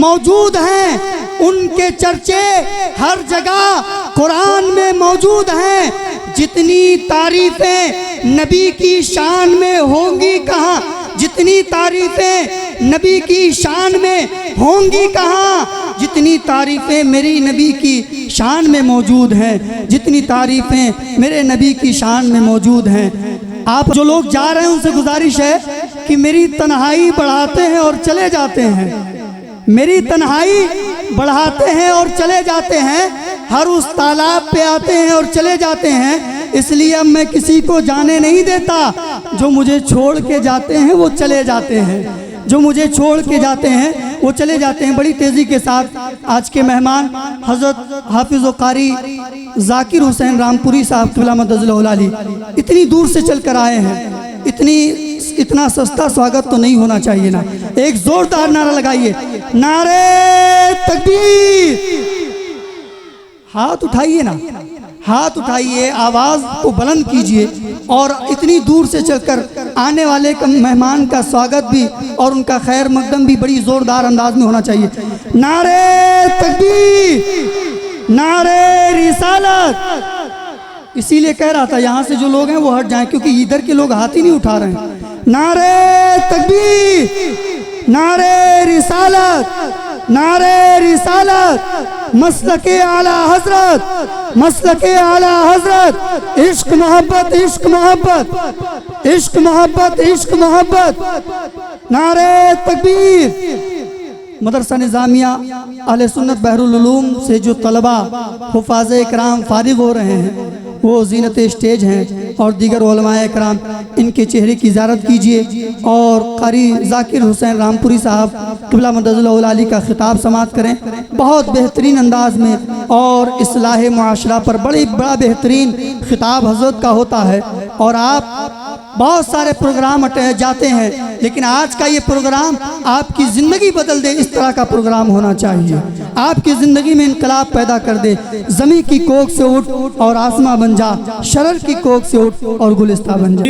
मौजूद हैं, उनके चर्चे हर जगह कुरान में मौजूद हैं। जितनी तारीफ़ें नबी की शान में होंगी कहाँ, जितनी तारीफ़ें नबी की शान में होंगी कहाँ, जितनी तारीफ़ें मेरी नबी की शान में मौजूद हैं, जितनी तारीफ़ें मेरे नबी की शान में मौजूद हैं। आप जो लोग जा रहे हैं उनसे गुजारिश है कि मेरी तन्हाई बढ़ाते हैं और चले जाते हैं, मेरी तन्हाई बढ़ाते हैं और चले जाते हैं, हर उस तालाब पे आते हैं और चले जाते हैं। इसलिए अब मैं किसी को जाने नहीं देता, जो मुझे छोड़ के जाते हैं वो चले जाते हैं, जो मुझे छोड़ के जाते हैं वो चले जाते हैं। बड़ी तेज़ी के साथ आज के मेहमान हज़रत हाफिज़ व कारी ज़ाकिर हुसैन रामपुरी साहब क़िबला मद्दज़िल अली इतनी दूर से चल कर आए हैं, इतना सस्ता स्वागत तो नहीं होना चाहिए ना। एक ज़ोरदार नारा लगाइए, नारे तकबीर। हाथ उठाइए ना, हाथ उठाइए, आवाज़ को बुलंद कीजिए और इतनी दूर से चलकर आने वाले मेहमान का स्वागत भी और उनका खैर मकदम भी बड़ी ज़ोरदार अंदाज में होना चाहिए। नारे तकबीर, नारे रिसालत। इसीलिए कह रहा था यहाँ से जो लोग हैं वो हट जाएं, क्योंकि इधर के लोग हाथ ही नहीं उठा रहे हैं। नारे तकबीर, नारे रिसालत, नारे रिसालत, मसलके आला हजरत, मसलके आला हजरत, इश्क मोहब्बत, इश्क मोहब्बत, इश्क मोहब्बत, इश्क मोहब्बत। नारे तकबीर। मदरसा निज़ामिया अहले सुन्नत बहरुल उलूम से जो तलबा हुफ़ाज़े इकराम फारिग हो रहे हैं वो ज़ीनत स्टेज हैं और दीगर उलमाए इकराम, इनके चेहरे की ज़ियारत कीजिए और कारी ज़ाकिर हुसैन रामपुरी साहब क़िबला मद्दज़िल अली का ख़िताब समाअत करें बहुत बेहतरीन अंदाज में। और इस्लाह मुआशरा पर बड़ा बेहतरीन ख़िताब हज़रत का होता है। और आप बहुत सारे प्रोग्राम जाते हैं, लेकिन आज का ये प्रोग्राम आपकी ज़िंदगी बदल दे, इस तरह का प्रोग्राम होना चाहिए। आपकी ज़िंदगी में इनकलाब पैदा कर दे। ज़मीं की कोख से उठ और आसमां बन जा, शरर की कोख से उठ और गुलिस्ता बन जा।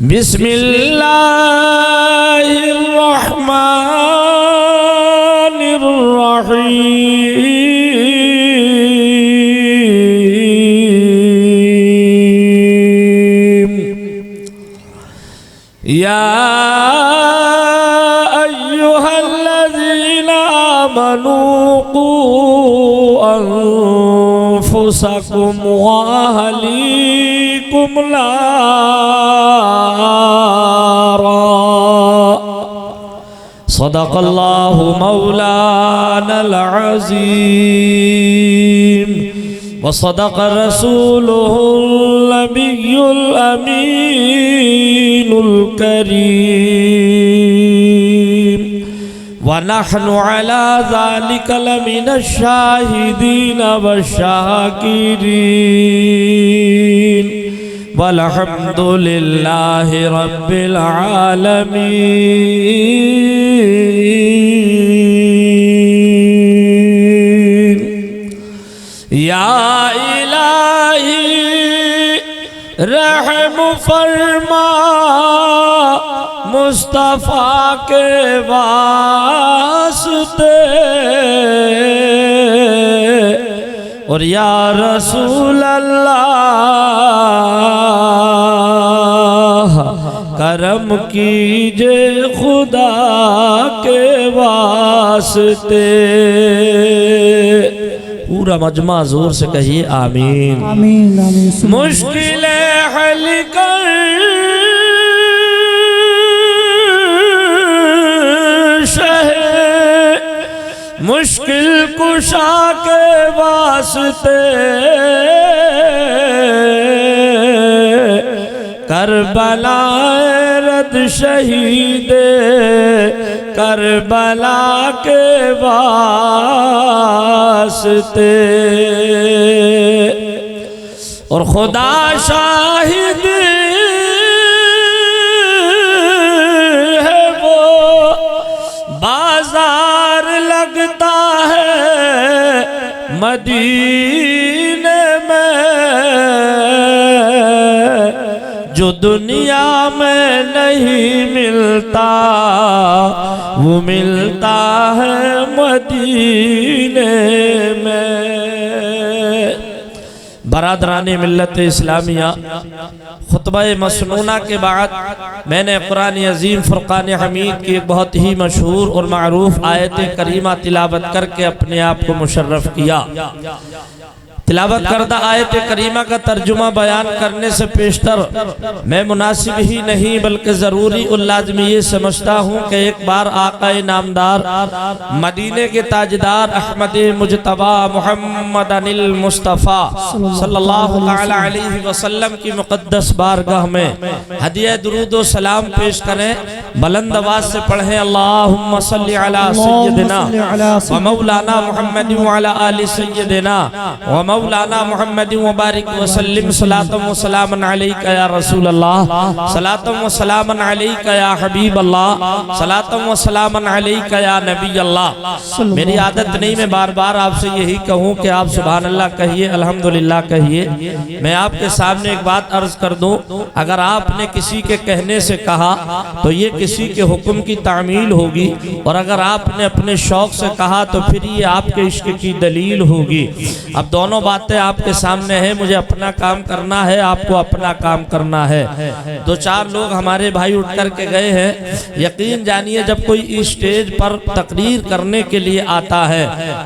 बिस्मिल्लाहिर्रहमानिर्रहीम। या अय्युहल्लज़ीना आमनू क़ू अन्फुसकुम व अहलीकुम नारा। सदक़ल्लाहु मौलानल अज़ीम व सदक़ रसूलुहुल नबियुल अमीनुल करीम व नहनु अला ज़ालिका लमिनश शाहिदीन वश्शाकिरीन वल्हम्दुलिल्लाहि रब्बिल आलमीन। या इलाही रहम फरमा मुस्तफ़ा के वास्ते और या रसूल अल्लाह करम कीजिए खुदा के वास्ते। पूरा मजमा जोर से कहिए आमीन आमीन आमीन। मुश्किलें हल कर मुश्किल कुशा के वास्ते करबला रद शहीदे करबला के वास्ते और खुदा शाहिद है वो बाजार लगता है मदीने में जो दुनिया में नहीं मिलता वो मिलता है मदीने में। बरादरान मिल्लत इस्लामिया, खुतबा मसनूना के बाद मैंने कुरान अजीम फुरकान हमीद की एक बहुत ही मशहूर और मारूफ आयत करीमा तिलावत करके अपने आप को मुशर्रफ किया। तिलावत करदा आयत करीमा का तर्जुमा बयान करने से पेशतर मैं मुनासिब ही नहीं बल्कि ज़रूरी और लाज़मी ये समझता हूँ कि एक बार आक़ाए नामदार मदीने के ताजदार अहमद मुजतबा मोहम्मद अनिल मुस्तफ़ा सल्लल्लाहु अलैहि वसल्लम की मुक़द्दस बारगाह में हदिया दुरूद व सलाम पेश करें। बुलंद आवाज़ से पढ़ें अल्लाहुम्मा सल्लि अला सय्यदिना व मौलाना मुहम्मद व अला आलि सय्यदिना व मौलाना मुहम्मद मुबारक वसल्लम सलातम व सलामन अलैका या रसूल अल्लाह सलातम व सलामन अलैका या हबीब अल्लाह सलातम व सलामन अलैका या नबी अल्लाह। मेरी आदत नहीं मैं बार बार आपसे यही कहूँ कि आप सुभान अल्लाह कहिए, अल्हम्दुलिल्लाह कहिए। मैं आपके सामने एक बात अर्ज कर दूं, अगर आपने किसी के कहने से कहा तो ये किसी के हुक्म की तामील होगी, और अगर आपने अपने शौक से कहा तो फिर ये आपके इश्क की दलील होगी। अब दोनों बातें आपके सामने हैं, मुझे अपना काम करना है, आपको अपना काम करना है। दो चार लोग हमारे भाई उठ कर के गए हैं। यकीन जानिए जब कोई स्टेज पर तकरीर करने के लिए आता है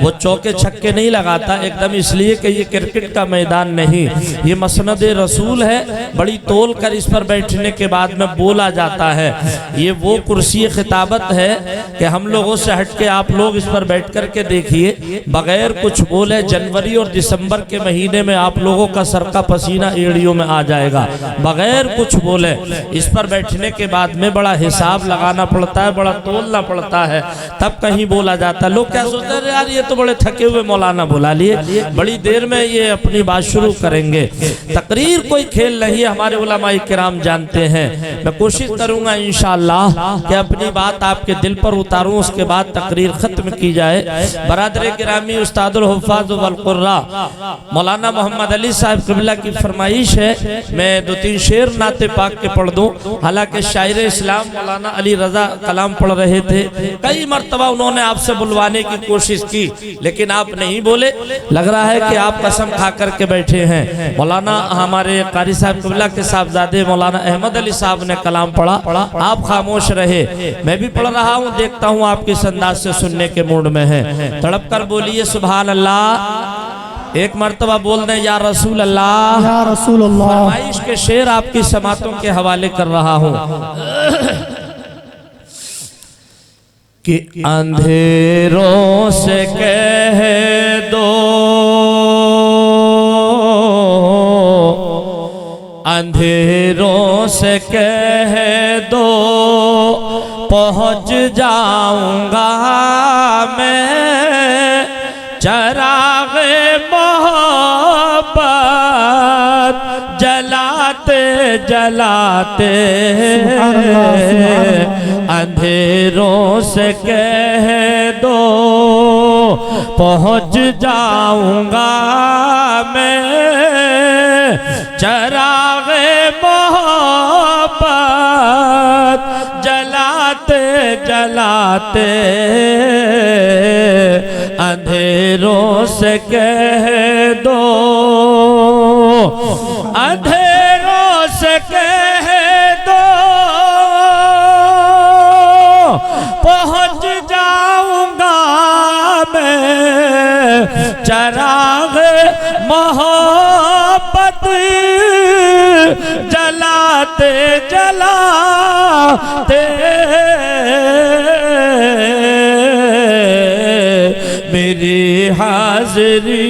वो चौके छक्के नहीं लगाता एकदम, इसलिए कि ये क्रिकेट का मैदान नहीं, ये मसनद रसूल है। बड़ी तोल कर इस पर बैठने के बाद में बोला जाता है। ये वो कुर्सी खिताबत है कि हम लोगों से हट के आप लोग इस पर बैठ कर के देखिए, बगैर कुछ बोले जनवरी और दिसंबर के महीने में आप लोगों का सर का पसीना एड़ियों में आ जाएगा, बगैर कुछ बोले। इस पर बैठने के बाद में बड़ा हिसाब लगाना पड़ता है, बड़ा तोलना पड़ता है, तब कहीं बोला जाता है। लोग क्या सोचते हैं यार ये तो बड़े थके हुए मौलाना बुला लिए, बड़ी देर में ये अपनी बात शुरू करेंगे। तकरीर कोई खेल नहीं है, हमारे उलमाए किराम जानते हैं। मैं कोशिश करूंगा इंशाअल्लाह कि अपनी बात आपके दिल पर उतारूं, उसके बाद तकरीर खत्म की जाए। बरादर गिरामी उस्तादुल हुफ़ाज़ वल क़ुर्रा मौलाना मोहम्मद अली साहब क़िबला की फरमाइश है मैं दो तीन शेर नाते पाक के पढ़ दूं। हालांकि शायर इस्लाम मौलाना अली रजा कलाम पढ़ रहे थे, कई मरतबा उन्होंने आपसे बुलवाने की कोशिश की लेकिन आप नहीं बोले। लग रहा है कि आप कसम खा कर के बैठे हैं। मौलाना हमारे कारी साहब क़िबला के साहबजादे मौलाना अहमद अली साहब ने कलाम पढ़ा, आप खामोश रहे। मैं भी पढ़ रहा हूँ, देखता हूँ आप किस अंदाज से सुनने के मूड में है। तड़प कर बोलिए सुभान अल्लाह। एक मर्तबा बोल दें या रसूल अल्लाह। या रसूल अल्लाह। फरमाइश के शेर आपकी समातों के हवाले कर रहा हूँ कि अंधेरों से कह दो, अंधेरों से कह दो पहुँच जाऊंगा मैं, चराग़े मोहब्बत जलाते जलाते। अंधेरों से कह दो पहुँच जाऊंगा मैं, चराग़े मोहब्बत जलाते जलाते। अंधेरों से कह दो, अंधेरों से कह दो पहुँच जाऊंगा मैं, चराग़ मोहब्बत जलाते जलाते। मेरी हाज़री,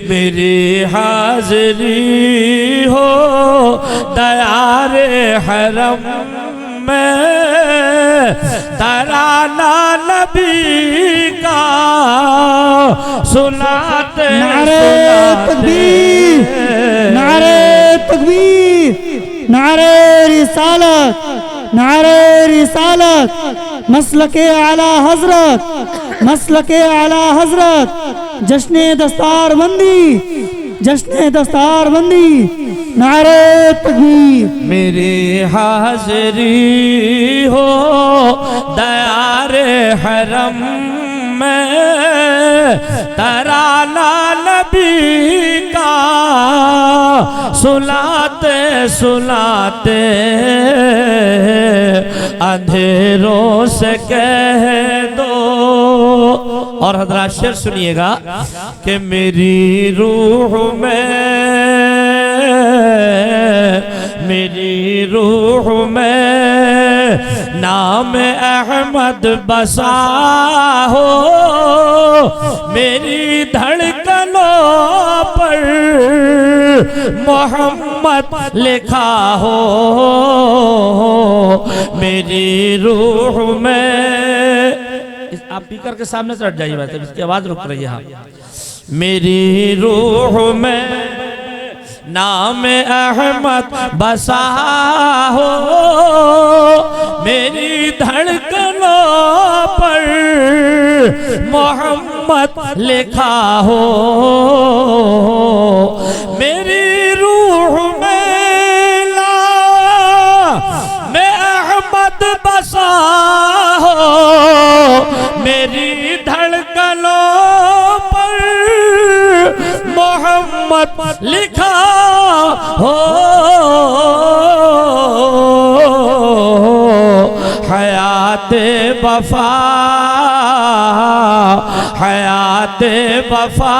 मेरी हाज़री हो दयारे हरम में, तराना नबी का सुनाते। नारे तकबीर, नारे तकबीर, नारे रिसालत, नारे रिसालत, मसलके आला हजरत, मसलके आला हजरत। जश्न दस्तार बंदी, जश्न दस्तार बंदी, नारे तकबीर। मेरी हाज़िरी हो दयारे हरम में, तराना नबी का सुनाते सुनाते अंधेरों से कह दो। और हज़रात शेर सुनिएगा कि मेरी रूह में, मेरी रूह में नाम अहमद बसा हो, मेरी धड़कनों पर मोहम्मद लिखा हो, मेरी रूह में। आप स्पीकर के सामने से हट जाइए, बात इसकी आवाज रुक रही है। हाँ, मेरी रूह में नाम अहमद बसा हो, मेरी धड़कनों पर मोहम्मद लिखा हो, मेरी रूह में नाम अहमद बसा हो, मेरी धड़कनों पर मोहम्मद लिखा हो। हयाते वफा, हयाते वफा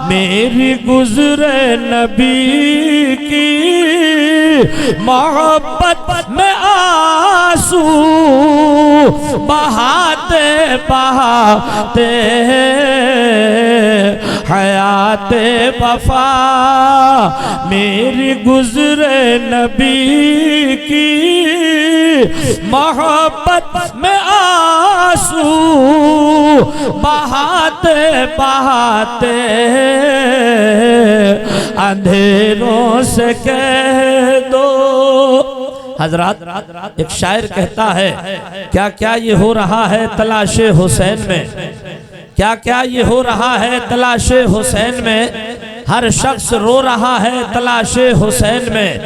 मेरी गुजरे नबी की, मोहब्बत में आंसू बहाते बहाते, हयाते वफा मेरी गुजरे नबी की, मोहब्बत में आंसू बहाते बहाते अंधेरों से कह दो। हजरात, एक शायर कहता है, क्या क्या ये हो रहा है तलाशे हुसैन में, क्या क्या ये हो रहा है तलाशे हुसैन में, हर शख्स रो रहा है तलाशे हुसैन में,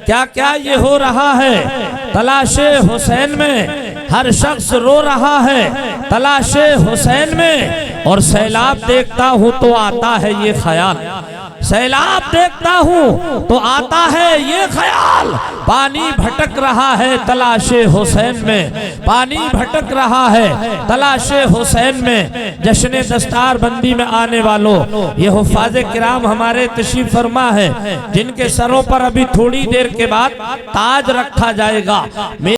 क्या क्या ये हो रहा है तलाशे हुसैन में, हर शख्स रो रहा है तलाशे हुसैन में। और सैलाब देखता हूँ तो आता है ये ख्याल, सैलाब देखता हूँ तो आता है ये ख्याल, पानी भटक रहा है तलाशे हुसैन में, पानी भटक रहा है तलाशे हुसैन में। जश्न दस्तार बंदी में आने वालों, ये हुफ़ाज़े किराम हमारे तशरीफ फरमा है, जिनके सरों पर अभी थोड़ी देर के बाद ताज रखा जाएगा।